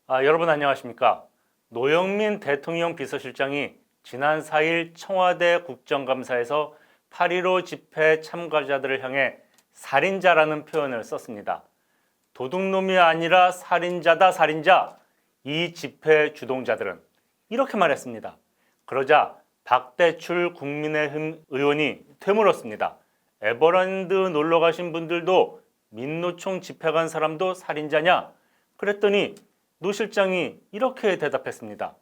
여러분 안녕하십니까? 노영민 대통령 비서실장이 지난 4일 청와대 국정감사에서 8.15 집회 참가자들을 향해 살인자라는 표현을 썼습니다. 도둑놈이 아니라 살인자다 살인자. 이 집회 주동자들은 이렇게 말했습니다. 그러자 박대출 국민의힘 의원이 되물었습니다. 에버랜드 놀러 가신 분들도 민노총 집회 간 사람도 살인자냐? 그랬더니 노 실장이 이렇게 대답했습니다.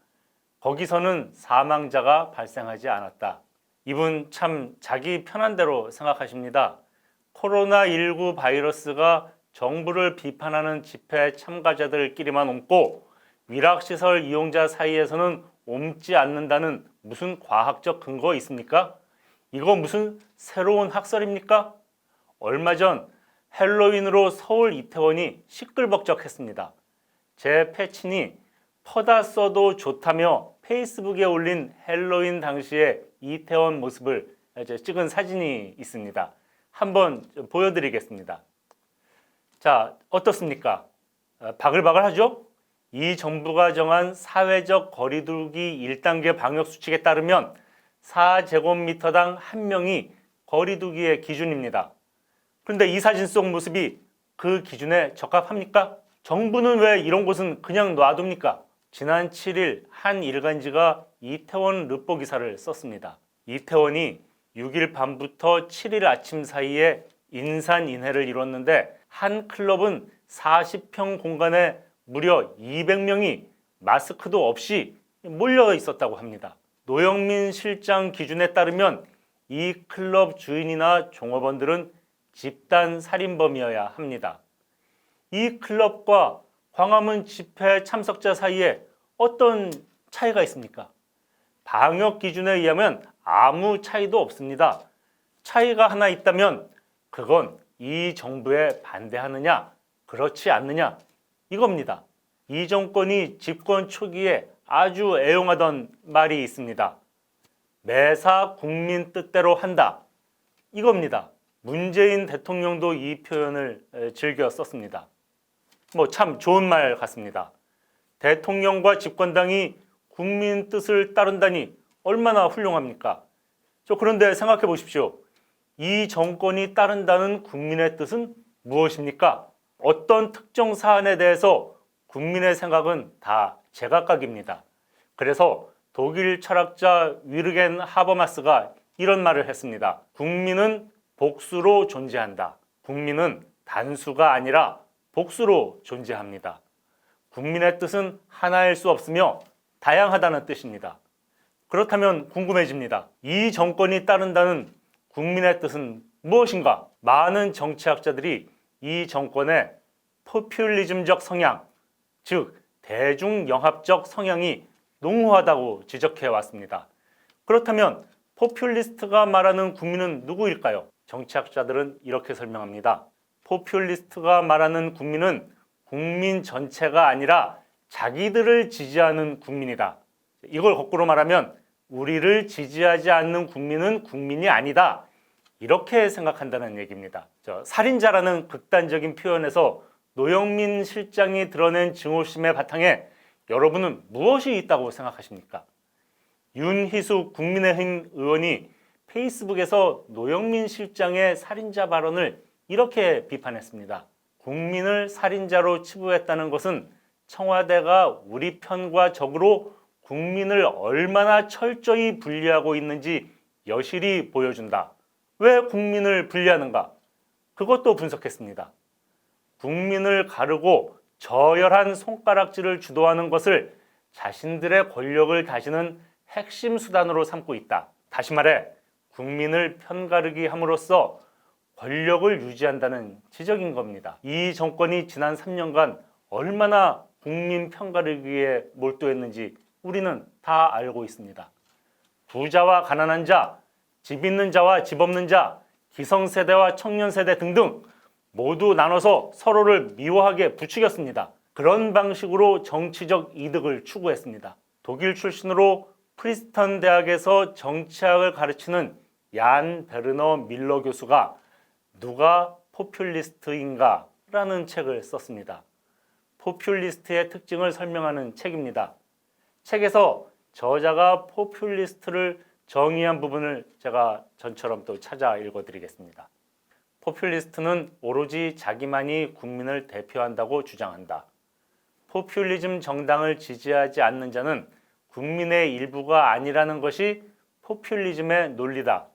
거기서는 사망자가 발생하지 않았다. 이분 참 자기 편한 대로 생각하십니다. 코로나19 바이러스가 정부를 비판하는 집회 참가자들끼리만 옮고 위락시설 이용자 사이에서는 옮지 않는다는 무슨 과학적 근거 있습니까? 이거 무슨 새로운 학설입니까? 얼마 전 헬로윈으로 서울 이태원이 시끌벅적했습니다. 제 패친이 퍼다 써도 좋다며 페이스북에 올린 헬로윈 당시의 이태원 모습을 찍은 사진이 있습니다. 한번 보여드리겠습니다. 자, 어떻습니까? 바글바글하죠? 이 정부가 정한 사회적 거리두기 1단계 방역수칙에 따르면 4제곱미터당 1명이 거리두기의 기준입니다. 그런데 이 사진 속 모습이 그 기준에 적합합니까? 정부는 왜 이런 곳은 그냥 놔둡니까? 지난 7일 한 일간지가 이태원 르포 기사를 썼습니다. 이태원이 6일 밤부터 7일 아침 사이에 인산인해를 이뤘는데 한 클럽은 40평 공간에 무려 200명이 마스크도 없이 몰려 있었다고 합니다. 노영민 실장 기준에 따르면 이 클럽 주인이나 종업원들은 집단 살인범이어야 합니다. 이 클럽과 광화문 집회 참석자 사이에 어떤 차이가 있습니까? 방역 기준에 의하면 아무 차이도 없습니다. 차이가 하나 있다면 그건 이 정부에 반대하느냐, 그렇지 않느냐 이겁니다. 이 정권이 집권 초기에 아주 애용하던 말이 있습니다. 매사 국민 뜻대로 한다. 이겁니다. 문재인 대통령도 이 표현을 즐겨 썼습니다. 참 좋은 말 같습니다. 대통령과 집권당이 국민 뜻을 따른다니 얼마나 훌륭합니까? 그런데 생각해 보십시오. 이 정권이 따른다는 국민의 뜻은 무엇입니까? 어떤 특정 사안에 대해서 국민의 생각은 다 제각각입니다. 그래서 독일 철학자 위르겐 하버마스가 이런 말을 했습니다. 국민은 복수로 존재한다. 국민은 단수가 아니라 복수로 존재합니다. 국민의 뜻은 하나일 수 없으며 다양하다는 뜻입니다. 그렇다면 궁금해집니다. 이 정권이 따른다는 국민의 뜻은 무엇인가? 많은 정치학자들이 이 정권의 포퓰리즘적 성향, 즉 대중영합적 성향이 농후하다고 지적해 왔습니다. 그렇다면 포퓰리스트가 말하는 국민은 누구일까요? 정치학자들은 이렇게 설명합니다. 포퓰리스트가 말하는 국민은 국민 전체가 아니라 자기들을 지지하는 국민이다. 이걸 거꾸로 말하면 우리를 지지하지 않는 국민은 국민이 아니다. 이렇게 생각한다는 얘기입니다. 살인자라는 극단적인 표현에서 노영민 실장이 드러낸 증오심의 바탕에 여러분은 무엇이 있다고 생각하십니까? 윤희숙 국민의힘 의원이 페이스북에서 노영민 실장의 살인자 발언을 이렇게 비판했습니다. 국민을 살인자로 치부했다는 것은 청와대가 우리 편과 적으로 국민을 얼마나 철저히 분리하고 있는지 여실히 보여준다. 왜 국민을 분리하는가? 그것도 분석했습니다. 국민을 가르고 저열한 손가락질을 주도하는 것을 자신들의 권력을 다지는 핵심 수단으로 삼고 있다. 다시 말해 국민을 편가르기 함으로써 권력을 유지한다는 지적인 겁니다. 이 정권이 지난 3년간 얼마나 국민 편가르기에 몰두했는지 우리는 다 알고 있습니다. 부자와 가난한 자, 집 있는 자와 집 없는 자, 기성세대와 청년세대 등등 모두 나눠서 서로를 미워하게 부추겼습니다. 그런 방식으로 정치적 이득을 추구했습니다. 독일 출신으로 프리스턴 대학에서 정치학을 가르치는 얀 베르너 밀러 교수가 누가 포퓰리스트인가 라는 책을 썼습니다. 포퓰리스트의 특징을 설명하는 책입니다. 책에서 저자가 포퓰리스트를 정의한 부분을 제가 전처럼 또 찾아 읽어드리겠습니다. 포퓰리스트는 오로지 자기만이 국민을 대표한다고 주장한다. 포퓰리즘 정당을 지지하지 않는 자는 국민의 일부가 아니라는 것이 포퓰리즘의 논리다.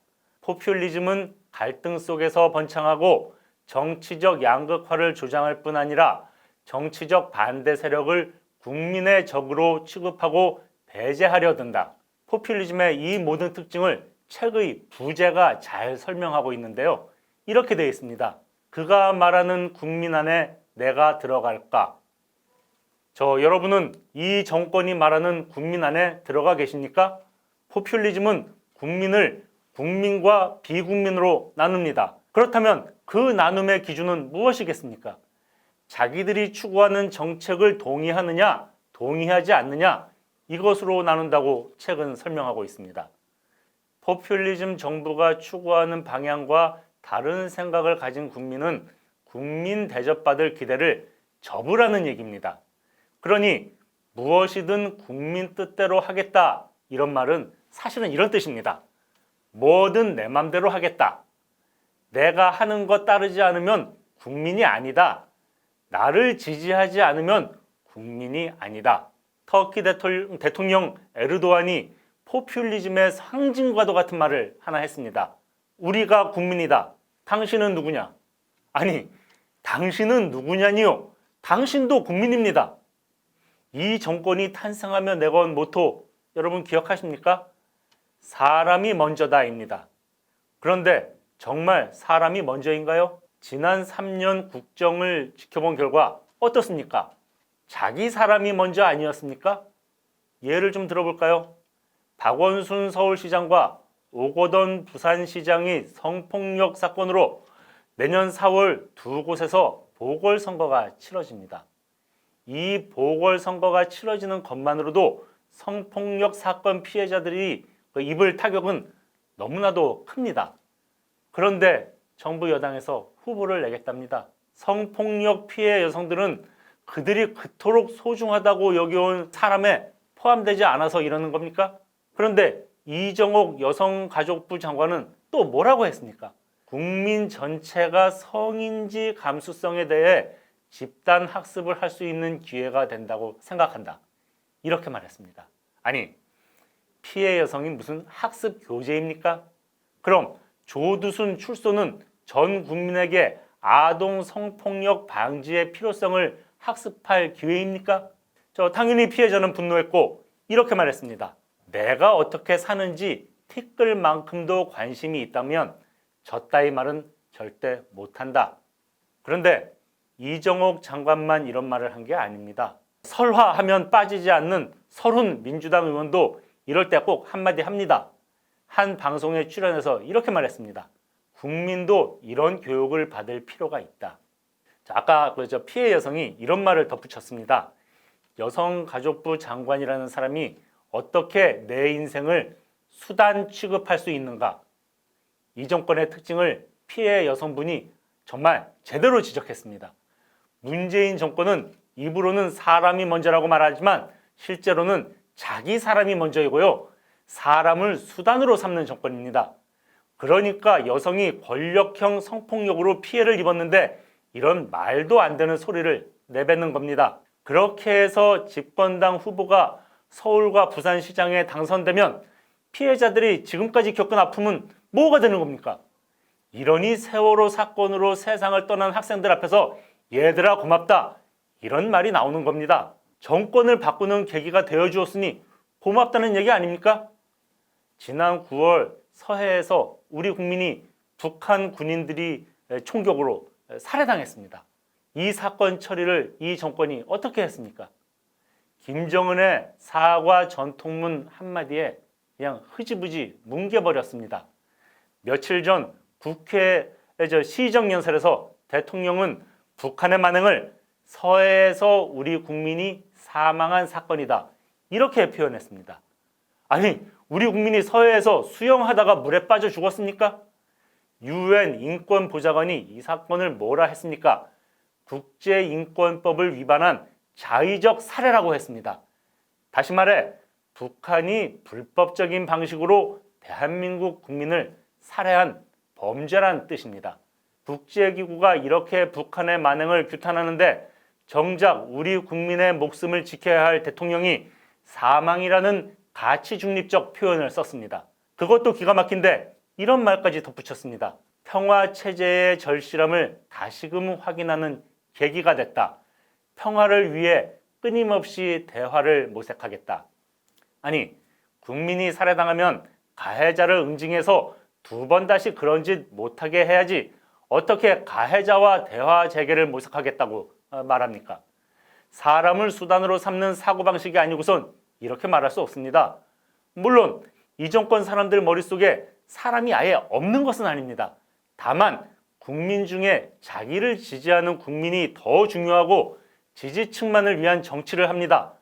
포퓰리즘은 갈등 속에서 번창하고 정치적 양극화를 조장할 뿐 아니라 정치적 반대 세력을 국민의 적으로 취급하고 배제하려 든다. 포퓰리즘의 이 모든 특징을 책의 부제가 잘 설명하고 있는데요. 이렇게 되어 있습니다. 그가 말하는 국민 안에 내가 들어갈까? 여러분은 이 정권이 말하는 국민 안에 들어가 계십니까? 포퓰리즘은 국민을 국민과 비국민으로 나눕니다. 그렇다면 그 나눔의 기준은 무엇이겠습니까? 자기들이 추구하는 정책을 동의하느냐, 동의하지 않느냐, 이것으로 나눈다고 책은 설명하고 있습니다. 포퓰리즘 정부가 추구하는 방향과 다른 생각을 가진 국민은 국민 대접받을 기대를 접으라는 얘기입니다. 그러니 무엇이든 국민 뜻대로 하겠다, 이런 말은 사실은 이런 뜻입니다. 뭐든 내 맘대로 하겠다. 내가 하는 것 따르지 않으면 국민이 아니다. 나를 지지하지 않으면 국민이 아니다. 터키 대통령 에르도안이 포퓰리즘의 상징과도 같은 말을 하나 했습니다. 우리가 국민이다. 당신은 누구냐? 아니, 당신은 누구냐니요? 당신도 국민입니다. 이 정권이 탄생하며 내건 모토 여러분 기억하십니까? 사람이 먼저다입니다. 그런데 정말 사람이 먼저인가요? 지난 3년 국정을 지켜본 결과 어떻습니까? 자기 사람이 먼저 아니었습니까? 예를 좀 들어볼까요? 박원순 서울시장과 오거돈 부산시장이 성폭력 사건으로 내년 4월 두 곳에서 보궐선거가 치러집니다. 이 보궐선거가 치러지는 것만으로도 성폭력 사건 피해자들이 입을 타격은 너무나도 큽니다. 그런데 정부 여당에서 후보를 내겠답니다. 성폭력 피해 여성들은 그들이 그토록 소중하다고 여겨온 사람에 포함되지 않아서 이러는 겁니까? 그런데 이정옥 여성가족부 장관은 또 뭐라고 했습니까? 국민 전체가 성인지 감수성에 대해 집단 학습을 할 수 있는 기회가 된다고 생각한다. 이렇게 말했습니다. 아니, 피해 여성이 무슨 학습 교재입니까? 그럼 조두순 출소는 전 국민에게 아동 성폭력 방지의 필요성을 학습할 기회입니까? 당연히 피해자는 분노했고 이렇게 말했습니다. 내가 어떻게 사는지 티끌 만큼도 관심이 있다면 저 따위 말은 절대 못한다. 그런데 이정옥 장관만 이런 말을 한 게 아닙니다. 설화하면 빠지지 않는 설훈 민주당 의원도 이럴 때 꼭 한마디 합니다. 한 방송에 출연해서 이렇게 말했습니다. 국민도 이런 교육을 받을 필요가 있다. 아까 피해 여성이 이런 말을 덧붙였습니다. 여성가족부 장관이라는 사람이 어떻게 내 인생을 수단 취급할 수 있는가? 이 정권의 특징을 피해 여성분이 정말 제대로 지적했습니다. 문재인 정권은 입으로는 사람이 먼저라고 말하지만 실제로는 자기 사람이 먼저이고요. 사람을 수단으로 삼는 정권입니다. 그러니까 여성이 권력형 성폭력으로 피해를 입었는데 이런 말도 안 되는 소리를 내뱉는 겁니다. 그렇게 해서 집권당 후보가 서울과 부산시장에 당선되면 피해자들이 지금까지 겪은 아픔은 뭐가 되는 겁니까? 이러니 세월호 사건으로 세상을 떠난 학생들 앞에서 얘들아 고맙다 이런 말이 나오는 겁니다. 정권을 바꾸는 계기가 되어주었으니 고맙다는 얘기 아닙니까? 지난 9월 서해에서 우리 국민이 북한 군인들이 총격으로 살해당했습니다. 이 사건 처리를 이 정권이 어떻게 했습니까? 김정은의 사과 전통문 한마디에 그냥 흐지부지 뭉개버렸습니다. 며칠 전 국회 시정연설에서 대통령은 북한의 만행을 서해에서 우리 국민이 사망한 사건이다. 이렇게 표현했습니다. 아니, 우리 국민이 서해에서 수영하다가 물에 빠져 죽었습니까? UN 인권보좌관이 이 사건을 뭐라 했습니까? 국제인권법을 위반한 자의적 살해라고 했습니다. 다시 말해 북한이 불법적인 방식으로 대한민국 국민을 살해한 범죄란 뜻입니다. 국제기구가 이렇게 북한의 만행을 규탄하는데 정작 우리 국민의 목숨을 지켜야 할 대통령이 사망이라는 가치 중립적 표현을 썼습니다. 그것도 기가 막힌데 이런 말까지 덧붙였습니다. 평화 체제의 절실함을 다시금 확인하는 계기가 됐다. 평화를 위해 끊임없이 대화를 모색하겠다. 아니, 국민이 살해당하면 가해자를 응징해서 2번 다시 그런 짓 못하게 해야지 어떻게 가해자와 대화 재개를 모색하겠다고 말합니까? 사람을 수단으로 삼는 사고방식이 아니고선 이렇게 말할 수 없습니다. 물론 이 정권 사람들 머릿속에 사람이 아예 없는 것은 아닙니다. 다만 국민 중에 자기를 지지하는 국민이 더 중요하고 지지층만을 위한 정치를 합니다.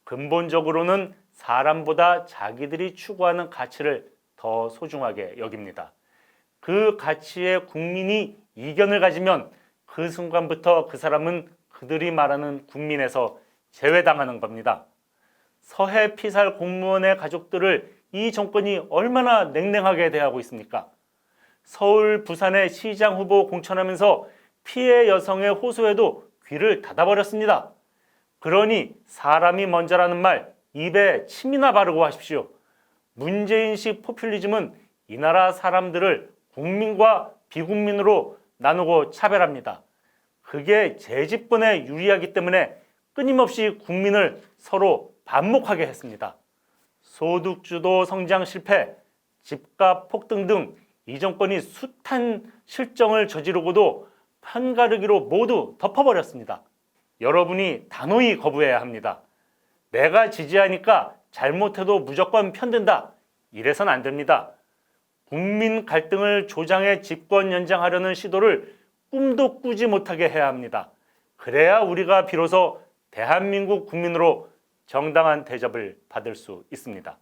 근본적으로는 사람보다 자기들이 추구하는 가치를 더 소중하게 여깁니다. 그 가치에 국민이 이견을 가지면 그 순간부터 그 사람은 그들이 말하는 국민에서 제외당하는 겁니다. 서해 피살 공무원의 가족들을 이 정권이 얼마나 냉랭하게 대하고 있습니까? 서울, 부산의 시장 후보 공천하면서 피해 여성의 호소에도 귀를 닫아버렸습니다. 그러니 사람이 먼저라는 말 입에 침이나 바르고 하십시오. 문재인식 포퓰리즘은 이 나라 사람들을 국민과 비국민으로 나누고 차별합니다. 그게 재집권에 유리하기 때문에 끊임없이 국민을 서로 반목하게 했습니다. 소득주도 성장 실패, 집값 폭등 등 이 정권이 숱한 실정을 저지르고도 편가르기로 모두 덮어버렸습니다. 여러분이 단호히 거부해야 합니다. 내가 지지하니까 잘못해도 무조건 편든다. 이래선 안 됩니다. 국민 갈등을 조장해 집권 연장하려는 시도를 꿈도 꾸지 못하게 해야 합니다. 그래야 우리가 비로소 대한민국 국민으로 정당한 대접을 받을 수 있습니다.